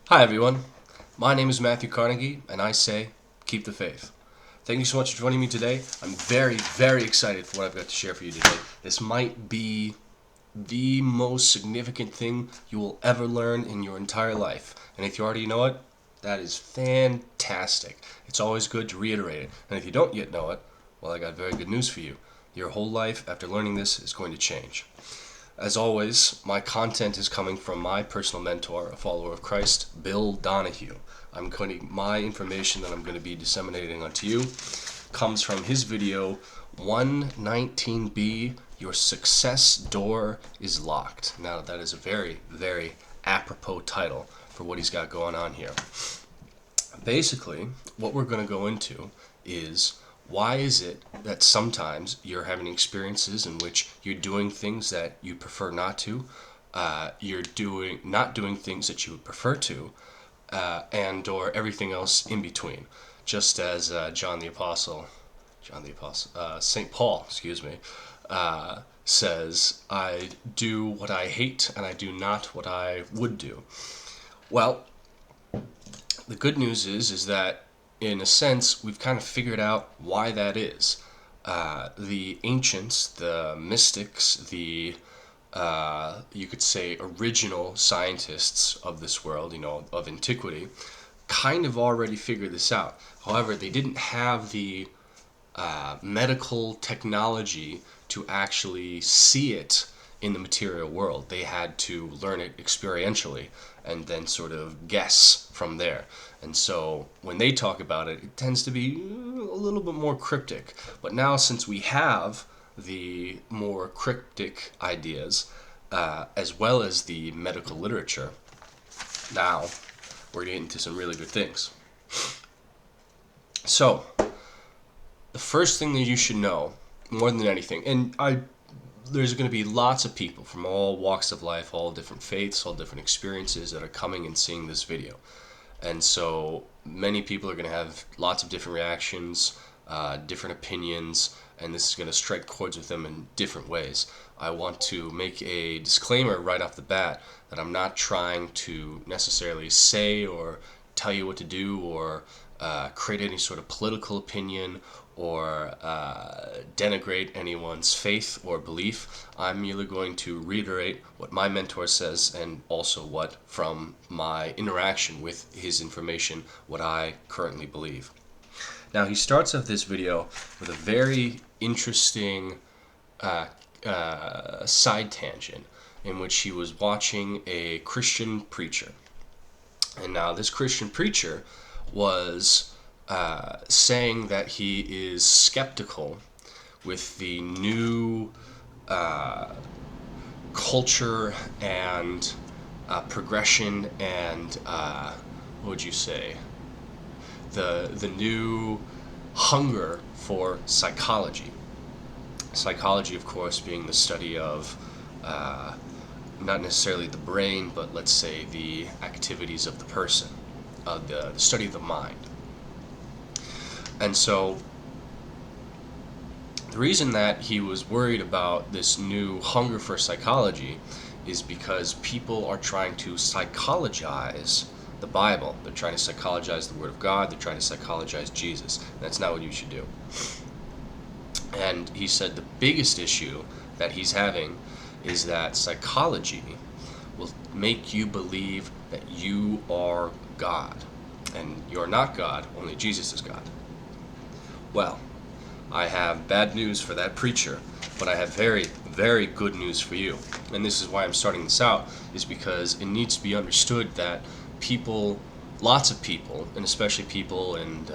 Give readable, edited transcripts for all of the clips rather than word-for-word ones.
Hi everyone, my name is Matthew Carnegie, and I say, keep the faith. Thank you so much for joining me today. I'm very, very excited for what I've got to share for you today. This might be the most significant thing you will ever learn in your entire life. And if you already know it, that is fantastic. It's always good to reiterate it. And if you don't yet know it, well, I got very good news for you. Your whole life after learning this is going to change. As always, my content is coming from my personal mentor, a follower of Christ, Bill Donahue. My information that I'm going to be disseminating onto you comes from his video 119B, Your Success Door is Locked. Now, that is a very, very apropos title for what he's got going on here. Basically, what we're going to go into is why is it that sometimes you're having experiences in which you're doing things that you prefer not to, you're not doing things that you would prefer to, and or everything else in between. Just as St. Paul, says, I do what I hate and I do not what I would do. Well, the good news is that in a sense we've kind of figured out why that is. The ancients, the mystics, the you could say original scientists of this world, of antiquity, kind of already figured this out. However, they didn't have the medical technology to actually see it in the material world. They had to learn it experientially and then sort of guess from there. And so when they talk about it, it tends to be a little bit more cryptic. But now, since we have the more cryptic ideas, as well as the medical literature, now we're getting into some really good things. So, the first thing that you should know, more than anything, there's going to be lots of people from all walks of life, all different faiths, all different experiences that are coming and seeing this video. And so many people are going to have lots of different reactions, different opinions, and this is going to strike chords with them in different ways. I want to make a disclaimer right off the bat that I'm not trying to necessarily say or tell you what to do or create any sort of political opinion or denigrate anyone's faith or belief. I'm merely going to reiterate what my mentor says and also what, from my interaction with his information, what I currently believe. Now, he starts off this video with a very interesting side tangent in which he was watching a Christian preacher. And now this Christian preacher was saying that he is skeptical with the new culture and progression and what would you say, the new hunger for psychology. Psychology, of course, being the study of not necessarily the brain, but let's say the activities of the person, the study of the mind. And so the reason that he was worried about this new hunger for psychology is because people are trying to psychologize the Bible. They're trying to psychologize the Word of God. They're trying to psychologize Jesus. That's not what you should do. And he said the biggest issue that he's having is that psychology will make you believe that you are God. And you're not God, only Jesus is God. Well, I have bad news for that preacher, but I have very, very good news for you. And this is why I'm starting this out, is because it needs to be understood that people, lots of people, and especially people in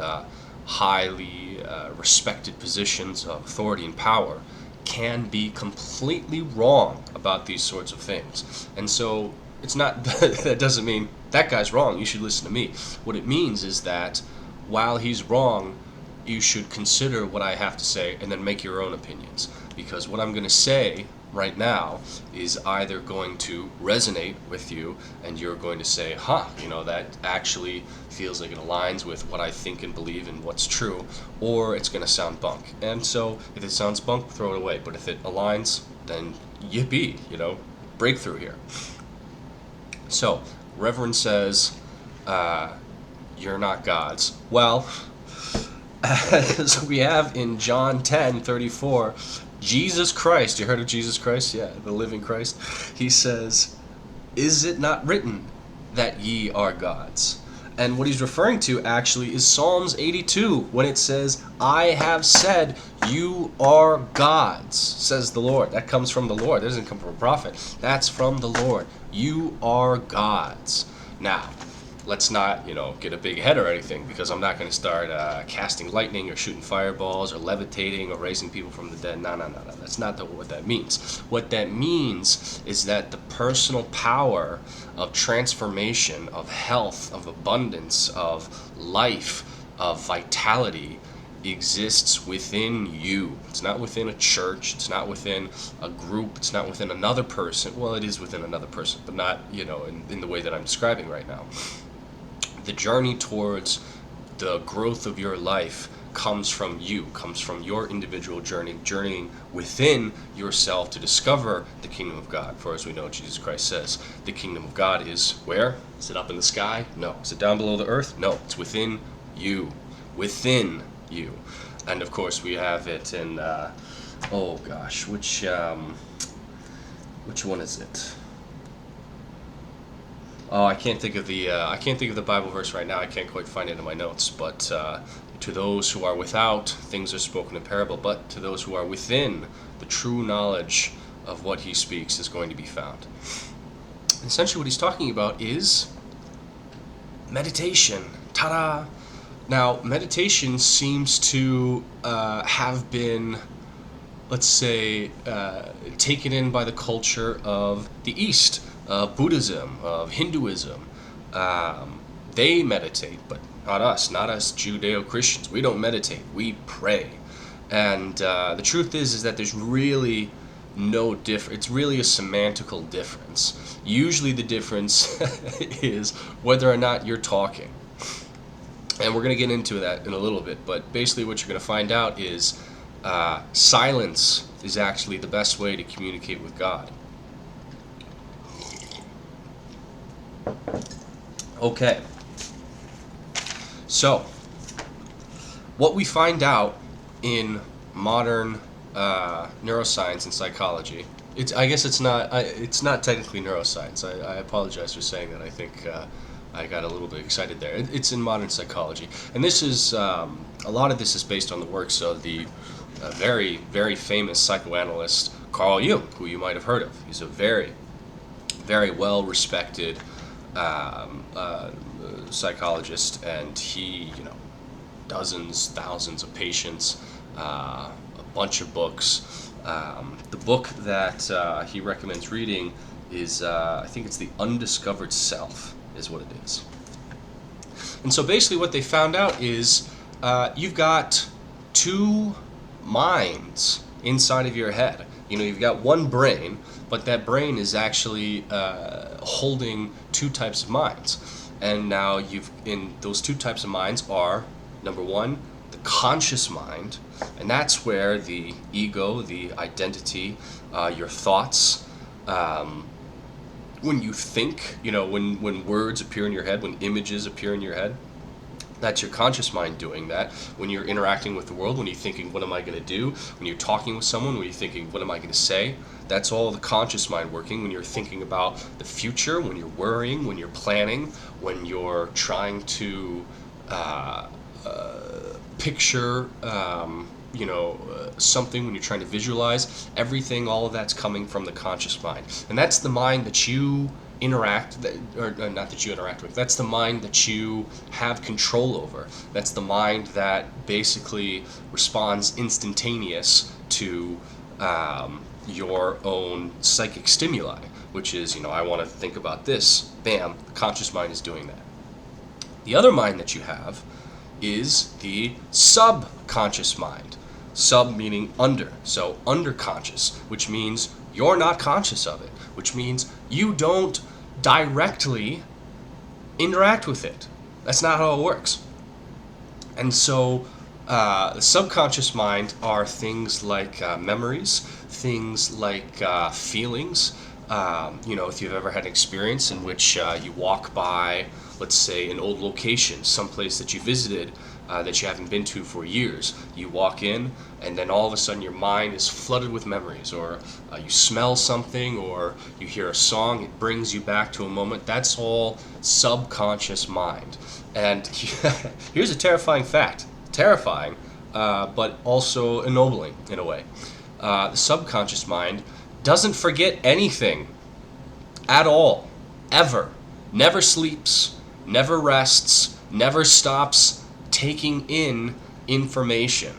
highly respected positions of authority and power, can be completely wrong about these sorts of things. And so it's not that doesn't mean that guy's wrong, you should listen to me. What it means is that while he's wrong, you should consider what I have to say and then make your own opinions. Because what I'm going to say right now is either going to resonate with you and you're going to say, that actually feels like it aligns with what I think and believe and what's true, or it's going to sound bunk. And so if it sounds bunk, throw it away. But if it aligns, then yippee, breakthrough here. So, Reverend says, you're not gods. Well, as we have in John 10:34, Jesus Christ, you heard of Jesus Christ? Yeah, the living Christ. He says, "Is it not written that ye are gods?" And what he's referring to actually is Psalms 82, when it says, "I have said, you are gods, says the Lord." That comes from the Lord. That doesn't come from a prophet. That's from the Lord. You are gods. Now, let's not, get a big head or anything, because I'm not going to start casting lightning or shooting fireballs or levitating or raising people from the dead. No. That's not what that means. What that means is that the personal power of transformation, of health, of abundance, of life, of vitality exists within you. It's not within a church. It's not within a group. It's not within another person. Well, it is within another person, but not, in the way that I'm describing right now. The journey towards the growth of your life comes from you, comes from your individual journeying within yourself to discover the kingdom of God. For as we know, Jesus Christ says, the kingdom of God is where? Is it up in the sky? No. Is it down below the earth? No. It's within you. Within you. And of course, we have it in, which one is it? Oh, I can't think of the Bible verse right now. I can't quite find it in my notes. But to those who are without, things are spoken in parable. But to those who are within, the true knowledge of what he speaks is going to be found. Essentially, what he's talking about is meditation. Ta-da! Now, meditation seems to have been, let's say, taken in by the culture of the East. Buddhism, of Hinduism. They meditate, but not us Judeo-Christians. We don't meditate, we pray. And the truth is that there's really no difference. It's really a semantical difference. Usually the difference is whether or not you're talking. And we're going to get into that in a little bit, but basically what you're going to find out is silence is actually the best way to communicate with God. Okay, so what we find out in modern neuroscience and psychology, I guess it's not technically neuroscience. I apologize for saying that. I think I got a little bit excited there. It's in modern psychology, and this is a lot of this is based on the works of the very, very famous psychoanalyst Carl Jung, who you might have heard of. He's a very, very well respected psychologist, and he, dozens, thousands of patients, a bunch of books. The book that he recommends reading is, I think it's The Undiscovered Self, is what it is. And so basically what they found out is you've got two minds inside of your head. You've got one brain, but that brain is actually holding two types of minds. And now in those two types of minds are, number one, the conscious mind, and that's where the ego, the identity, your thoughts, when you think, when words appear in your head, when images appear in your head, that's your conscious mind doing that. When you're interacting with the world, when you're thinking, what am I going to do? When you're talking with someone, when you're thinking, what am I going to say? That's all the conscious mind working. When you're thinking about the future, when you're worrying, when you're planning, when you're trying to picture, something, when you're trying to visualize, everything, all of that's coming from the conscious mind. And that's the mind that you not that you interact with, that's the mind that you have control over. That's the mind that basically responds instantaneous to your own psychic stimuli, which is, I want to think about this. Bam, the conscious mind is doing that. The other mind that you have is the subconscious mind. Sub meaning under, so underconscious, which means you're not conscious of it, which means you don't directly interact with it. That's not how it works. And so the subconscious mind are things like memories, things like feelings, If you've ever had an experience in which you walk by, let's say, an old location, someplace that you visited that you haven't been to for years, you walk in, and then all of a sudden your mind is flooded with memories, or you smell something, or you hear a song, it brings you back to a moment. That's all subconscious mind. And here's a terrifying fact. Terrifying, but also ennobling in a way. The subconscious mind doesn't forget anything at all, ever. Never sleeps, never rests, never stops taking in information.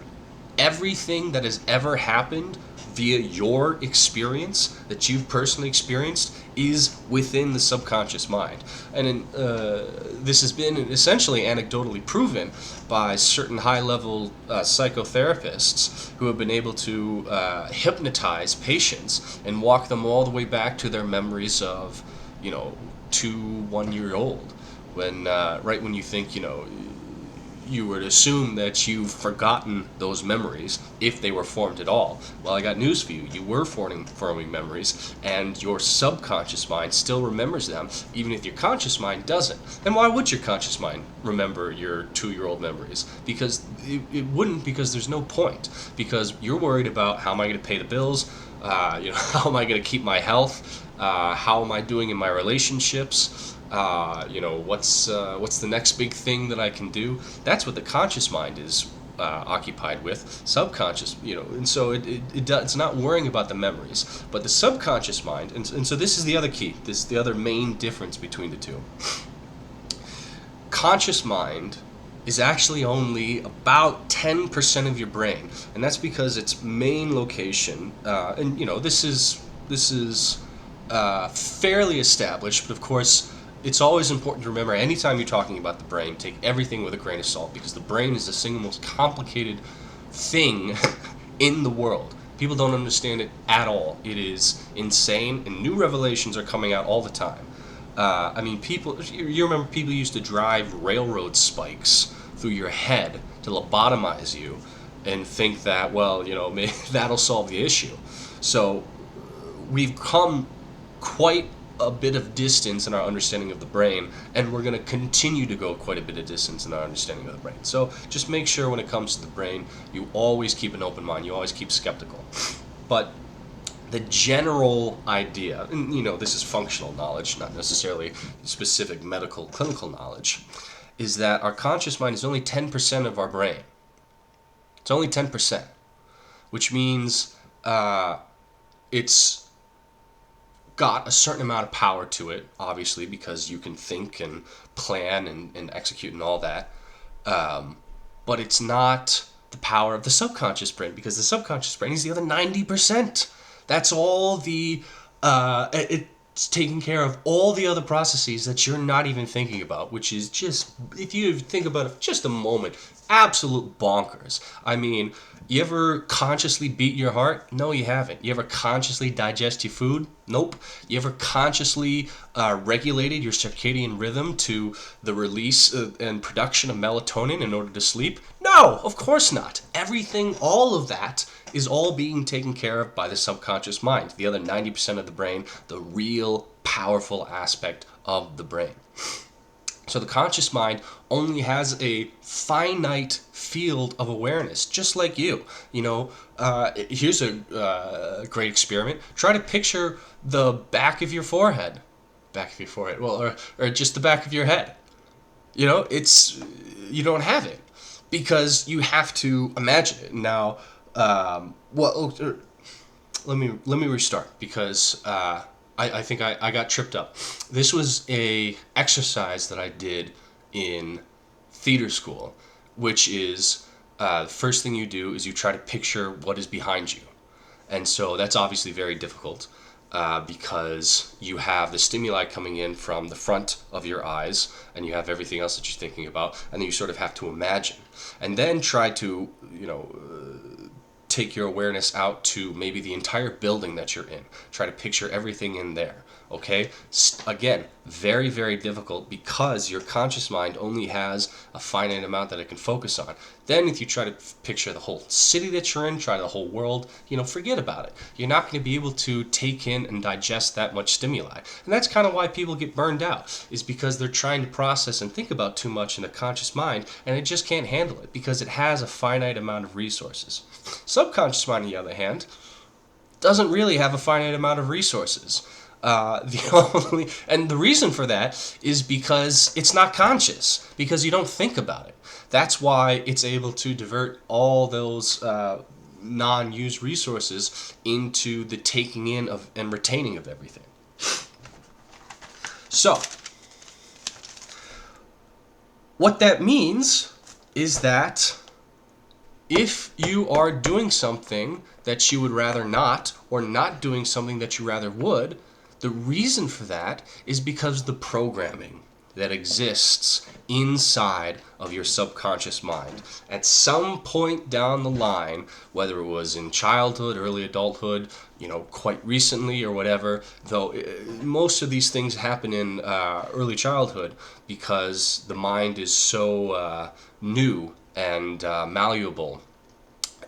Everything that has ever happened via your experience that you've personally experienced is within the subconscious mind. And this has been essentially anecdotally proven by certain high-level psychotherapists who have been able to hypnotize patients and walk them all the way back to their memories of, 1 year old, when right when you think, you would assume that you've forgotten those memories if they were formed at all. Well, I got news for you. You were forming memories, and your subconscious mind still remembers them, even if your conscious mind doesn't. And why would your conscious mind remember your 2-year-old memories? Because it wouldn't, because there's no point. Because you're worried about, how am I going to pay the bills? How am I going to keep my health? How am I doing in my relationships? What's the next big thing that I can do? That's what the conscious mind is occupied with. Subconscious, and so it's not worrying about the memories, but the subconscious mind, and so this is the other key. This is the other main difference between the two. Conscious mind is actually only about 10% of your brain, and that's because its main location, and this is fairly established, but of course, it's always important to remember, anytime you're talking about the brain, take everything with a grain of salt, because the brain is the single most complicated thing in the world. People don't understand it at all. It is insane, and new revelations are coming out all the time. You remember people used to drive railroad spikes through your head to lobotomize you and think that, maybe that'll solve the issue. So we've come quite a bit of distance in our understanding of the brain, and we're going to continue to go quite a bit of distance in our understanding of the brain. So just make sure when it comes to the brain, you always keep an open mind, you always keep skeptical. But the general idea, and this is functional knowledge, not necessarily specific medical, clinical knowledge, is that our conscious mind is only 10% of our brain. It's only 10%, which means it's got a certain amount of power to it, obviously, because you can think and plan and execute and all that. But it's not the power of the subconscious brain, because the subconscious brain is the other 90%. That's all it's taking care of all the other processes that you're not even thinking about, which is just, if you think about it for just a moment, absolute bonkers. I mean, you ever consciously beat your heart? No, you haven't. You ever consciously digest your food? Nope. You ever consciously regulated your circadian rhythm to the release and production of melatonin in order to sleep? No, of course not. Everything, all of that, is all being taken care of by the subconscious mind, the other 90% of the brain, the real powerful aspect of the brain. So the conscious mind only has a finite field of awareness, just like you. Here's a great experiment. Try to picture the back of your forehead. Well, or just the back of your head. You don't have it, because you have to imagine it. Now, let me restart, because I think I got tripped up. This was a exercise that I did in theater school, which is the first thing you do is you try to picture what is behind you. And so that's obviously very difficult because you have the stimuli coming in from the front of your eyes, and you have everything else that you're thinking about, and then you sort of have to imagine. And then try to, take your awareness out to maybe the entire building that you're in. Try to picture everything in there. Okay? Again, very, very difficult because your conscious mind only has a finite amount that it can focus on. Then if you try to picture the whole city that you're in, try the whole world, forget about it. You're not going to be able to take in and digest that much stimuli. And that's kind of why people get burned out, is because they're trying to process and think about too much in the conscious mind, and it just can't handle it because it has a finite amount of resources. Subconscious mind, on the other hand, doesn't really have a finite amount of resources. And the reason for that is because it's not conscious, because you don't think about it. That's why it's able to divert all those non-used resources into the taking in of and retaining of everything. So, what that means is that if you are doing something that you would rather not, or not doing something that you rather would, the reason for that is because the programming that exists inside of your subconscious mind. At some point down the line, whether it was in childhood, early adulthood, quite recently or whatever, though most of these things happen in early childhood because the mind is so new and malleable,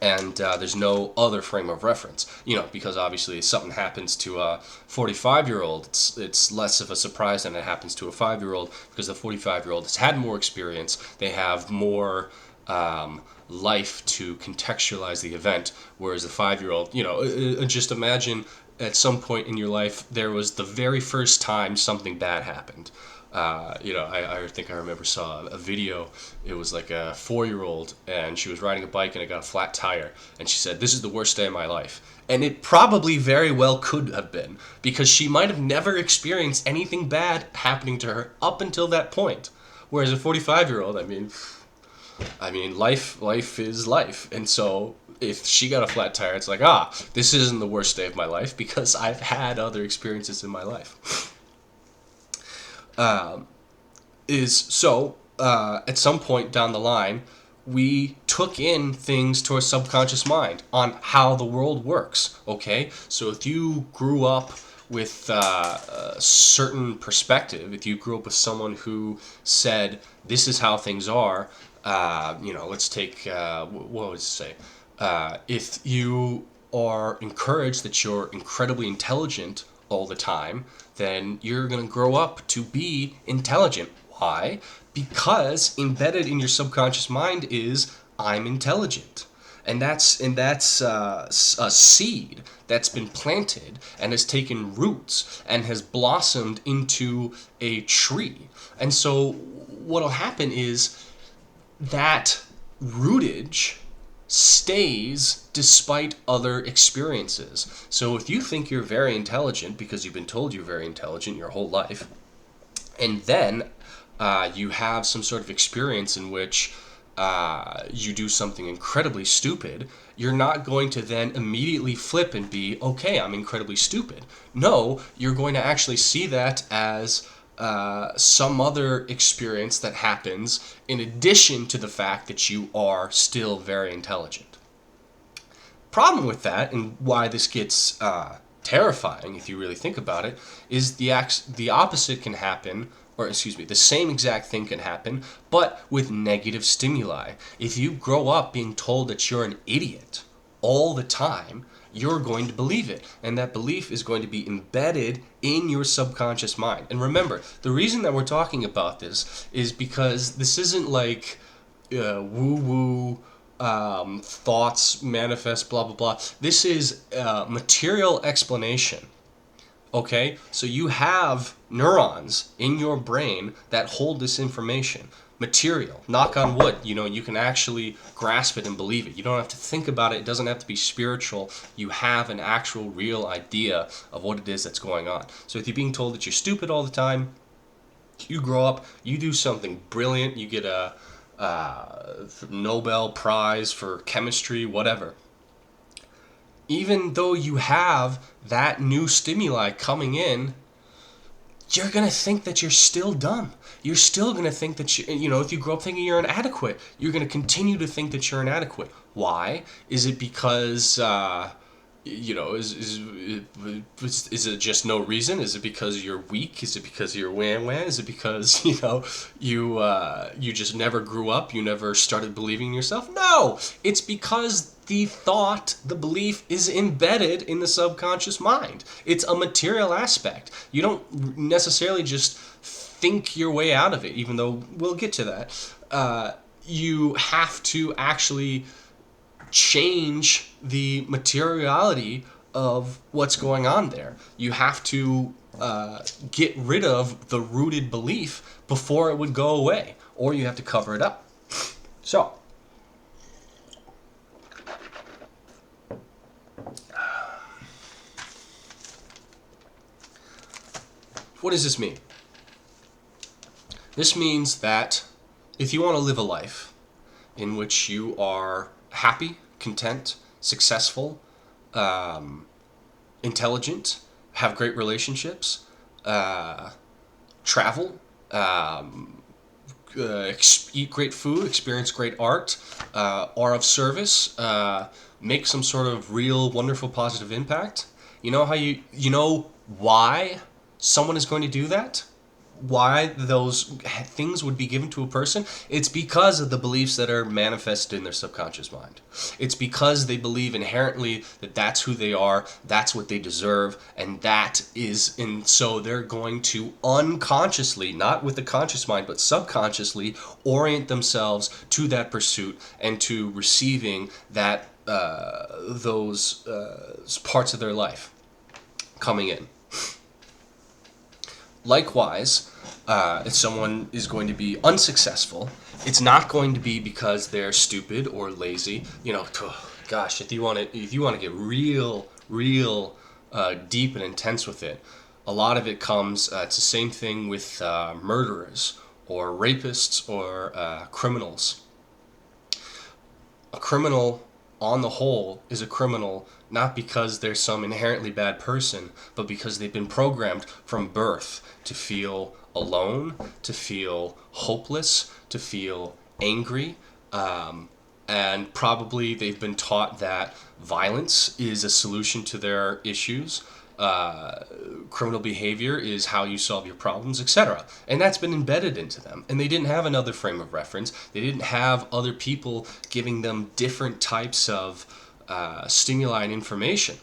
and there's no other frame of reference. Because obviously if something happens to a 45-year-old, it's less of a surprise than it happens to a 5-year-old, because the 45-year-old has had more experience, they have more life to contextualize the event, whereas the 5-year-old, just imagine at some point in your life there was the very first time something bad happened. I think I remember saw a video. It was like a 4-year-old, and she was riding a bike and it got a flat tire, and she said, "This is the worst day of my life." And it probably very well could have been, because she might have never experienced anything bad happening to her up until that point. Whereas a 45-year-old, life is life, and so if she got a flat tire, it's like, this isn't the worst day of my life because I've had other experiences in my life. At some point down the line, we took in things to our subconscious mind on how the world works. Okay, so if you grew up with a certain perspective, if you grew up with someone who said this is how things are, let's take what would it say? If you are encouraged that you're incredibly intelligent all the time, then you're going to grow up to be intelligent. Why? Because embedded in your subconscious mind is, I'm intelligent. And that's a seed that's been planted and has taken roots and has blossomed into a tree. And so what'll happen is that rootage stays despite other experiences. So if you think you're very intelligent because you've been told you're very intelligent your whole life, and then you have some sort of experience in which you do something incredibly stupid, you're not going to then immediately flip and be, okay, I'm incredibly stupid. No, you're going to actually see that as some other experience that happens in addition to the fact that you are still very intelligent. Problem with that, and why this gets terrifying if you really think about it, is the opposite can happen, or the same exact thing can happen, but with negative stimuli. If you grow up being told that you're an idiot all the time, you're going to believe it, and that belief is going to be embedded in your subconscious mind. And remember, the reason that we're talking about this is because this isn't like woo-woo thoughts manifest blah blah blah. This is material explanation. Okay, so you have neurons in your brain that hold this information. Material, knock on wood, you can actually grasp it and believe it. You don't have to think about it. It doesn't have to be spiritual. You have an actual real idea of what it is that's going on. So if you're being told that you're stupid all the time, you grow up, you do something brilliant, you get a Nobel Prize for chemistry, whatever. Even though you have that new stimuli coming in, you're going to think that you're still dumb. You're still going to think that, if you grow up thinking you're inadequate, you're going to continue to think that you're inadequate. Why? Is it because is it just no reason? Is it because you're weak? Is it because you're wham wham? Is it because you just never grew up? You never started believing in yourself? No, it's because the belief is embedded in the subconscious mind. It's a material aspect. You don't necessarily just think your way out of it, even though we'll get to that. You have to actually change the materiality of what's going on there. You have to get rid of the rooted belief before it would go away, or you have to cover it up. So, what does this mean? This means that if you want to live a life in which you are happy, content, successful, intelligent, have great relationships, travel, eat great food, experience great art, are of service, make some sort of real, wonderful, positive impact. You know why someone is going to do that? Why those things would be given to a person? It's because of the beliefs that are manifested in their subconscious mind. It's because they believe inherently that that's who they are, that's what they deserve, and so they're going to unconsciously, not with the conscious mind, but subconsciously orient themselves to that pursuit and to receiving that those parts of their life coming in. Likewise, if someone is going to be unsuccessful, it's not going to be because they're stupid or lazy. Gosh, if you want to get real deep and intense with it, a lot of it comes. It's the same thing with murderers or rapists or criminals. A criminal, on the whole, is a criminal not because they're some inherently bad person, but because they've been programmed from birth to feel alone, to feel hopeless, to feel angry, and probably they've been taught that violence is a solution to their issues. Criminal behavior is how you solve your problems, etc. And that's been embedded into them. And they didn't have another frame of reference. They didn't have other people giving them different types of stimuli and information.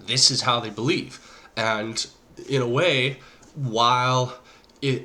This is how they believe. And in a way,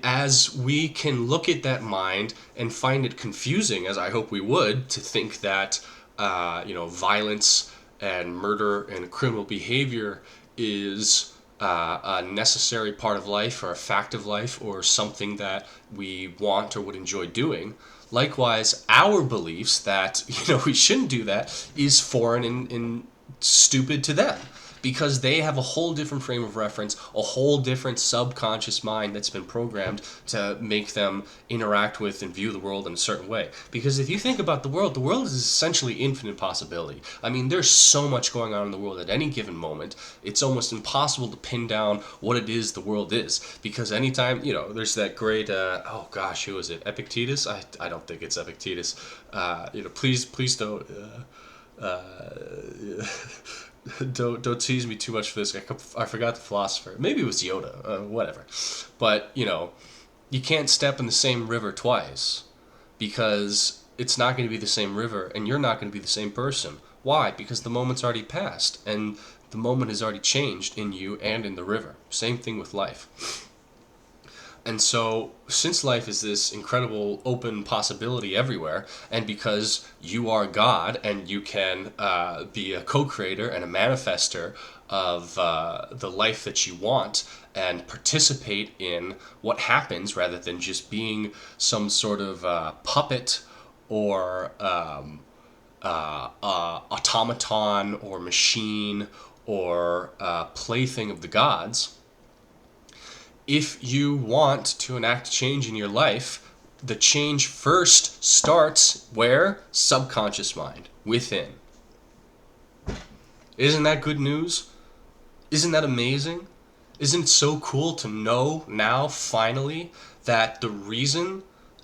as we can look at that mind and find it confusing, as I hope we would, to think that violence and murder and criminal behavior is a necessary part of life or a fact of life or something that we want or would enjoy doing. Likewise, our beliefs that we shouldn't do that is foreign and stupid to them, because they have a whole different frame of reference, a whole different subconscious mind that's been programmed to make them interact with and view the world in a certain way. Because if you think about the world is essentially infinite possibility. I mean, there's so much going on in the world at any given moment. It's almost impossible to pin down what it is the world is. Because anytime, there's that great, who is it? Epictetus? I don't think it's Epictetus. Please don't... don't tease me too much for this. I forgot the philosopher. Maybe it was Yoda. Whatever. But you can't step in the same river twice, because it's not going to be the same river, and you're not going to be the same person. Why? Because the moment's already passed, and the moment has already changed in you and in the river. Same thing with life. And so, since life is this incredible open possibility everywhere, and because you are God and you can be a co-creator and a manifester of the life that you want and participate in what happens rather than just being some sort of puppet or automaton or machine or plaything of the gods. If you want to enact change in your life, the change first starts where? Subconscious mind, within. Isn't that good news? Isn't that amazing? Isn't it so cool to know now, finally, that the reason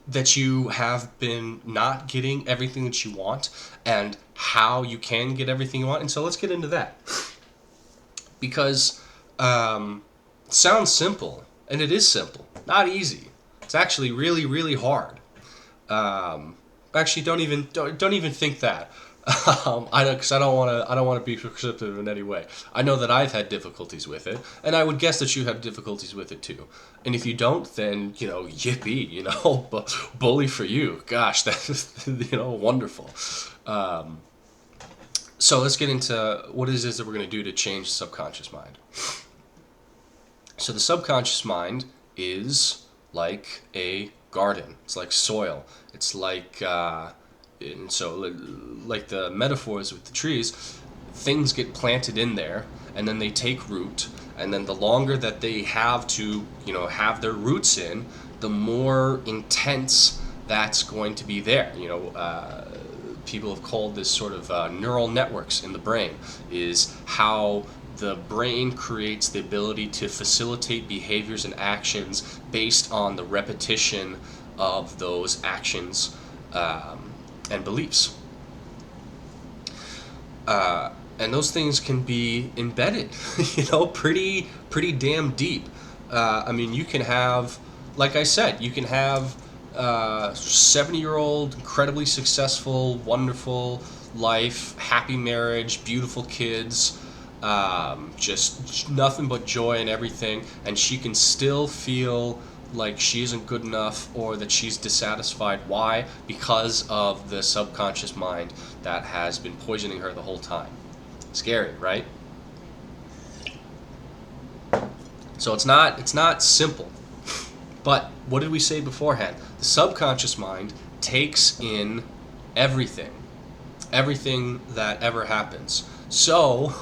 that you have been not getting everything that you want and how you can get everything you want. And so let's get into that. Because it sounds simple, and it is simple. Not easy. It's actually really, really hard. Actually, don't even think that. I don't, because I don't want to be prescriptive in any way. I know that I've had difficulties with it, and I would guess that you have difficulties with it too. And if you don't, then yippee, bully for you. Gosh, that's wonderful. So let's get into what it is that we're going to do to change the subconscious mind. So the subconscious mind is like a garden. It's like soil. It's like and so like the metaphors with the trees, things get planted in there and then they take root, and then the longer that they have to have their roots in, the more intense that's going to be there. People have called this sort of neural networks in the brain, is how the brain creates the ability to facilitate behaviors and actions based on the repetition of those actions and beliefs. And those things can be embedded, pretty damn deep. You can have, like I said, you can have 70-year-old, incredibly successful, wonderful life, happy marriage, beautiful kids, just nothing but joy and everything, and she can still feel like she isn't good enough or that she's dissatisfied. Why? Because of the subconscious mind that has been poisoning her the whole time. Scary, right? So it's not simple. But what did we say beforehand? The subconscious mind takes in everything that ever happens. So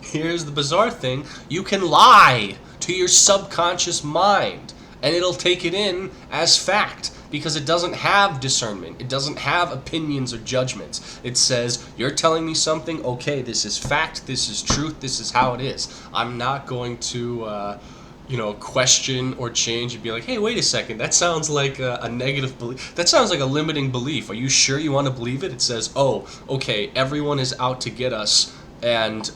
here's the bizarre thing: you can lie to your subconscious mind and it'll take it in as fact, because it doesn't have discernment. It doesn't have opinions or judgments. It says, you're telling me something, okay, this is fact, this is truth, this is how it is. I'm not going to question or change and be like, hey, wait a second, that sounds like a negative belief. That sounds like a limiting belief. Are you sure you want to believe it? It says, oh, okay, everyone is out to get us, and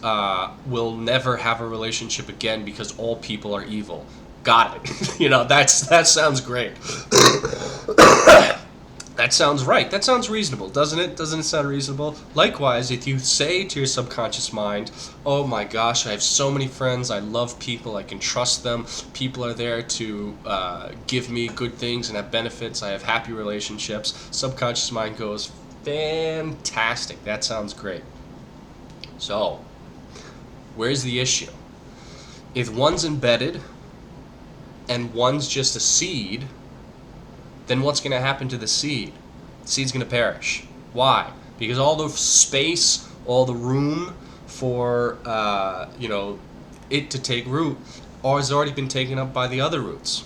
we'll never have a relationship again because all people are evil. Got it. That sounds great. That sounds right. That sounds reasonable, doesn't it? Doesn't it sound reasonable? Likewise, if you say to your subconscious mind, oh my gosh, I have so many friends, I love people, I can trust them, people are there to give me good things and have benefits, I have happy relationships, subconscious mind goes, fantastic, that sounds great. So, where's the issue? If one's embedded and one's just a seed, then what's going to happen to the seed? The seed's going to perish. Why? Because all the space, all the room for it to take root has already been taken up by the other roots.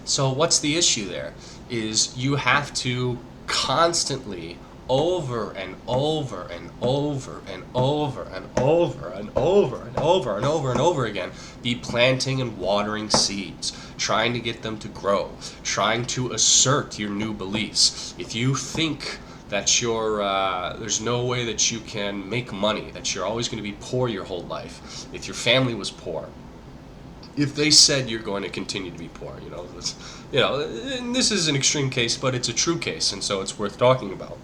So what's the issue there? Is you have to constantly, over and over and over and over and over and over and over and over and over again, be planting and watering seeds, trying to get them to grow, trying to assert your new beliefs. If you think that there's no way that you can make money, that you're always going to be poor your whole life, if your family was poor, if they said you're going to continue to be poor, and this is an extreme case, but it's a true case, and so it's worth talking about.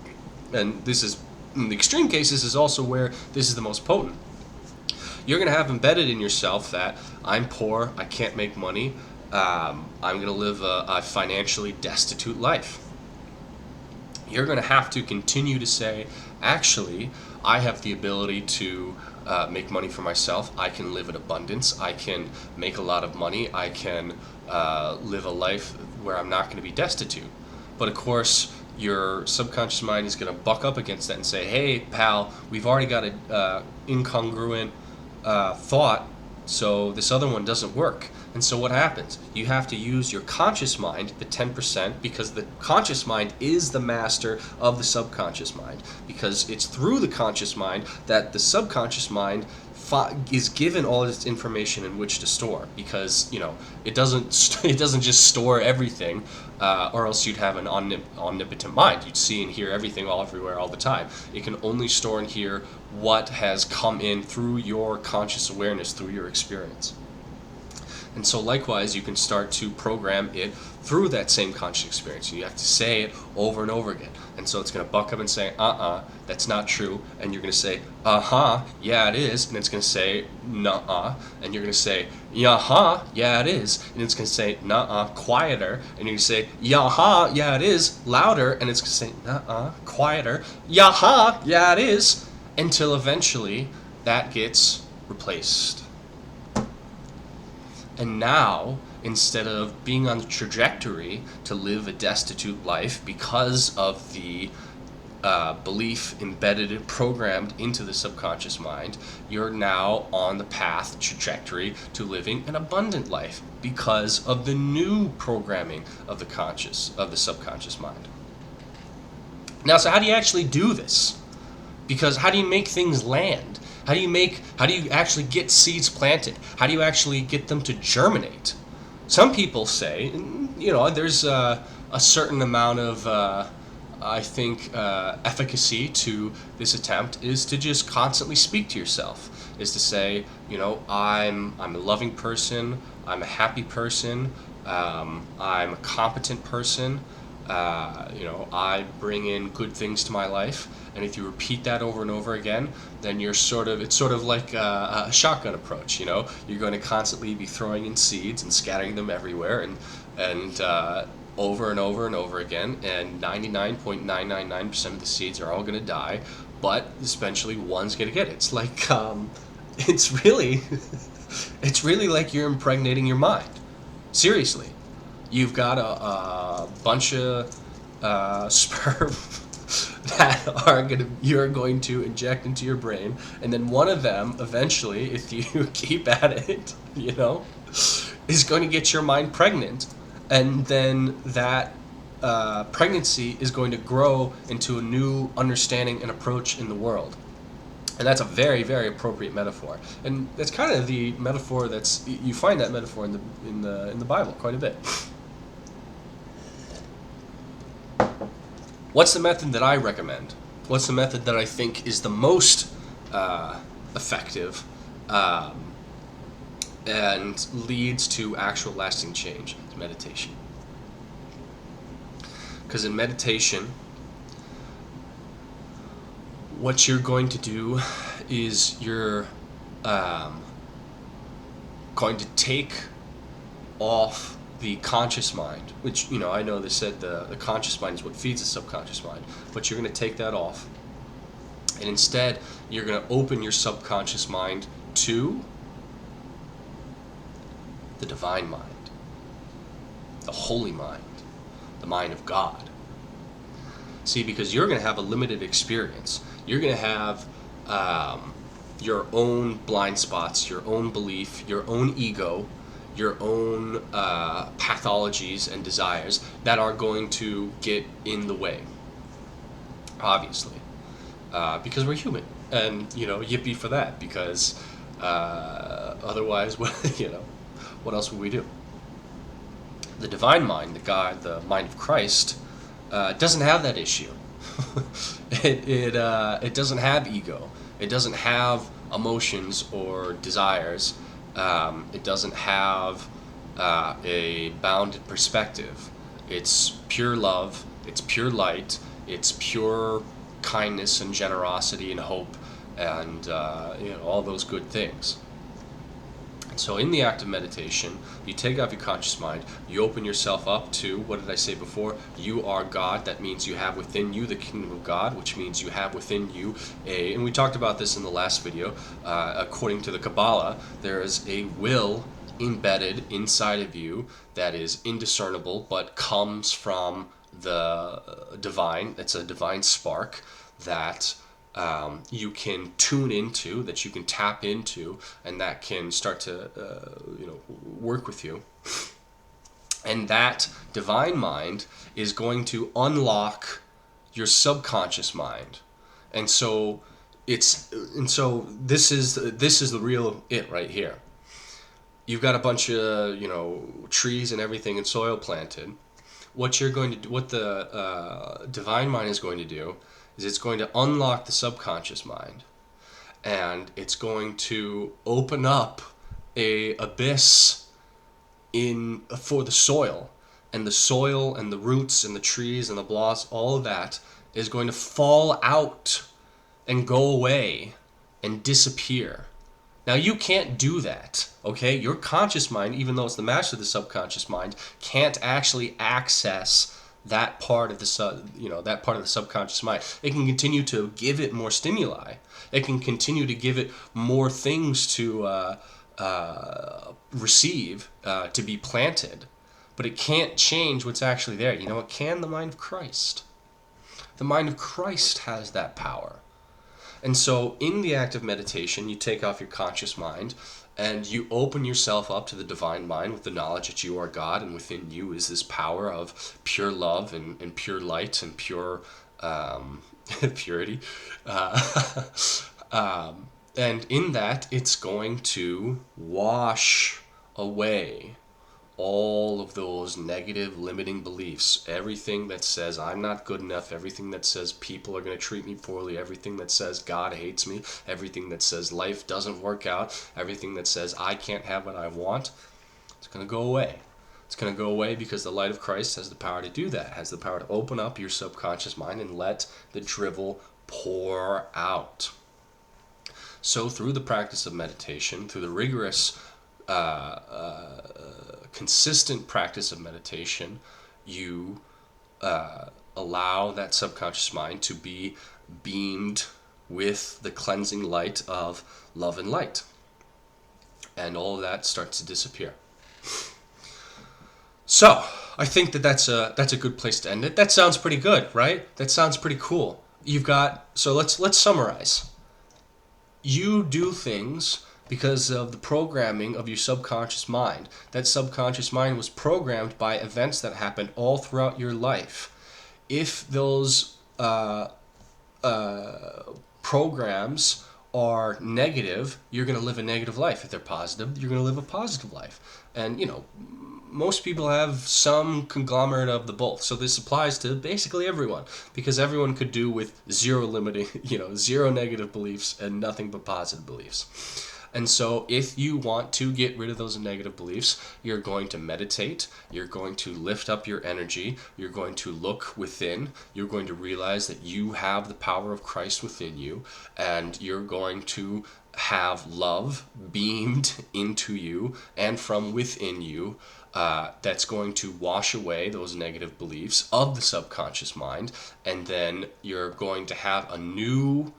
And this is, in the extreme cases, is also where this is the most potent. You're going to have embedded in yourself that I'm poor, I can't make money, I'm going to live a financially destitute life. You're going to have to continue to say, actually, I have the ability to make money for myself, I can live in abundance, I can make a lot of money, I can live a life where I'm not going to be destitute. But of course, your subconscious mind is going to buck up against that and say, hey, pal, we've already got an incongruent thought, so this other one doesn't work. And so what happens? You have to use your conscious mind, the 10%, because the conscious mind is the master of the subconscious mind, because it's through the conscious mind that the subconscious mind is given all this information in which to store, because it doesn't it doesn't just store everything, or else you'd have an omnipotent mind. You'd see and hear everything all everywhere all the time. It can only store and hear what has come in through your conscious awareness, through your experience. And so likewise, you can start to program it through that same conscious experience. You have to say it over and over again. And so it's going to buck up and say, that's not true. And you're going to say, yeah, it is. And it's going to say, nuh-uh. And you're going to say, yeah, it is. And it's going to say, nuh-uh, quieter. And you're going to say, yeah, it is, louder. And it's going to say, nuh-uh, quieter. Yeah, it is. Until eventually that gets replaced. And now, instead of being on the trajectory to live a destitute life because of the belief embedded, programmed into the subconscious mind, you're now on the path, trajectory to living an abundant life because of the new programming of the subconscious mind. Now, so how do you actually do this? Because how do you make things land? How do you actually get seeds planted? How do you actually get them to germinate? Some people say, there's a certain amount of, efficacy to this attempt is to just constantly speak to yourself. Is to say, I'm a loving person, I'm a happy person, I'm a competent person, I bring in good things to my life. And if you repeat that over and over again, then it's sort of like a shotgun approach. You're going to constantly be throwing in seeds and scattering them everywhere, and over and over and over again. And 99.999% of the seeds are all going to die, but eventually one's going to get it. It's like it's really like you're impregnating your mind. Seriously, you've got a bunch of sperm that you're going to inject into your brain, and then one of them eventually, if you keep at it, is going to get your mind pregnant, and then that pregnancy is going to grow into a new understanding and approach in the world. And that's a very, very appropriate metaphor, and that's kind of the metaphor you find that metaphor in the Bible quite a bit. What's the method that I recommend? What's the method that I think is the most effective and leads to actual lasting change? It's meditation. Because in meditation, what you're going to do is you're going to take off the conscious mind, which, I know they said the conscious mind is what feeds the subconscious mind, but you're going to take that off, and instead you're going to open your subconscious mind to the divine mind, the holy mind, the mind of God. See, because you're going to have a limited experience. You're going to have your own blind spots, your own belief, your own ego, your own pathologies and desires that are going to get in the way, obviously, because we're human, and yippee for that, because otherwise, what else would we do? The divine mind, the God, the mind of Christ, doesn't have that issue. It doesn't have ego. It doesn't have emotions or desires. It doesn't have a bounded perspective. It's pure love, it's pure light, it's pure kindness and generosity and hope, and all those good things. And so in the act of meditation, you take off your conscious mind, you open yourself up to, what did I say before? You are God. That means you have within you the kingdom of God, which means you have within you and we talked about this in the last video, according to the Kabbalah, there is a will embedded inside of you that is indiscernible but comes from the divine. It's a divine spark that you can tune into, that you can tap into, and that can start to work with you. And that divine mind is going to unlock your subconscious mind. And so so this is the real it right here. You've got a bunch of trees and everything and soil planted. What you're going to do, what the divine mind is going to do, is it's going to unlock the subconscious mind, and it's going to open up a abyss in for the soil, and the soil and the roots and the trees and the blossom, all of that is going to fall out and go away and disappear. Now you can't do that, okay? Your conscious mind, even though it's the master of the subconscious mind, can't actually access that part of that part of the subconscious mind. It can continue to give it more stimuli. It can continue to give it more things to receive, to be planted, but it can't change what's actually there. You know what can? The mind of Christ. The mind of Christ has that power. And so in the act of meditation, you take off your conscious mind and you open yourself up to the divine mind with the knowledge that you are God, and within you is this power of pure love and pure light and pure purity. And in that, it's going to wash away all of those negative limiting beliefs, everything that says I'm not good enough, everything that says people are going to treat me poorly, everything that says God hates me, everything that says life doesn't work out, everything that says I can't have what I want. It's going to go away. It's going to go away because the light of Christ has the power to do that, has the power to open up your subconscious mind and let the drivel pour out. So through the practice of meditation, through the rigorous consistent practice of meditation, you allow that subconscious mind to be beamed with the cleansing light of love and light. And all of that starts to disappear. So, I think that's a good place to end it. That sounds pretty good, right? That sounds pretty cool. So let's summarize. You do things because of the programming of your subconscious mind. That subconscious mind was programmed by events that happened all throughout your life. If those programs are negative, you're going to live a negative life. If they're positive, you're going to live a positive life. And, most people have some conglomerate of the both. So this applies to basically everyone, because everyone could do with zero negative beliefs and nothing but positive beliefs. And so if you want to get rid of those negative beliefs, you're going to meditate, you're going to lift up your energy, you're going to look within, you're going to realize that you have the power of Christ within you, and you're going to have love beamed into you and from within you, that's going to wash away those negative beliefs of the subconscious mind, and then you're going to have a new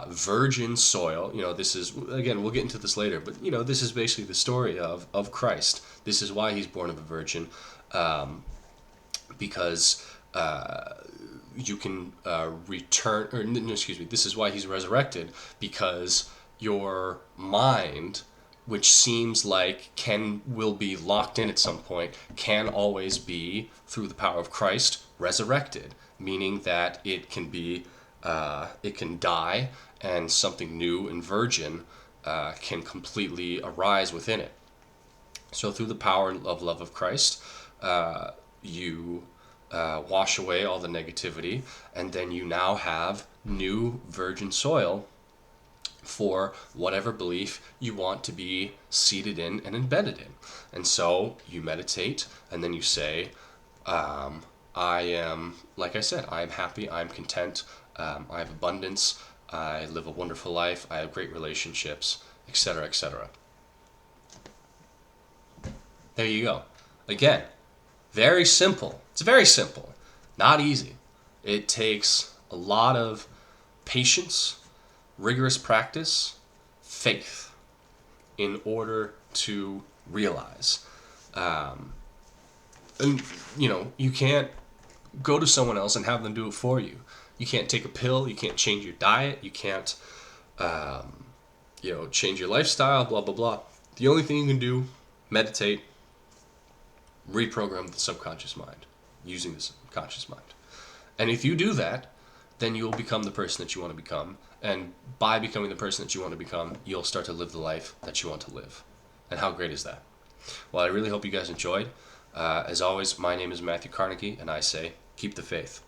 virgin soil. This is, again, we'll get into this later, but this is basically the story of Christ. This is why he's born of a virgin, because you can return, or no, excuse me, this is why he's resurrected, because your mind, which seems like will be locked in at some point, can always be, through the power of Christ, resurrected, meaning that it can die, and something new and virgin can completely arise within it. So through the power of love of Christ, you wash away all the negativity, and then you now have new virgin soil for whatever belief you want to be seated in and embedded in. And so you meditate, and then you say, I am, like I said, I am happy, I am content, I have abundance, I live a wonderful life, I have great relationships, etc., etc. There you go. Again, very simple. It's very simple, not easy. It takes a lot of patience, rigorous practice, faith, in order to realize. And you can't go to someone else and have them do it for you. You can't take a pill. You can't change your diet. You can't, change your lifestyle. Blah blah blah. The only thing you can do, meditate, reprogram the subconscious mind using the subconscious mind. And if you do that, then you'll become the person that you want to become. And by becoming the person that you want to become, you'll start to live the life that you want to live. And how great is that? Well, I really hope you guys enjoyed. As always, my name is Matthew Carnegie, and I say, keep the faith.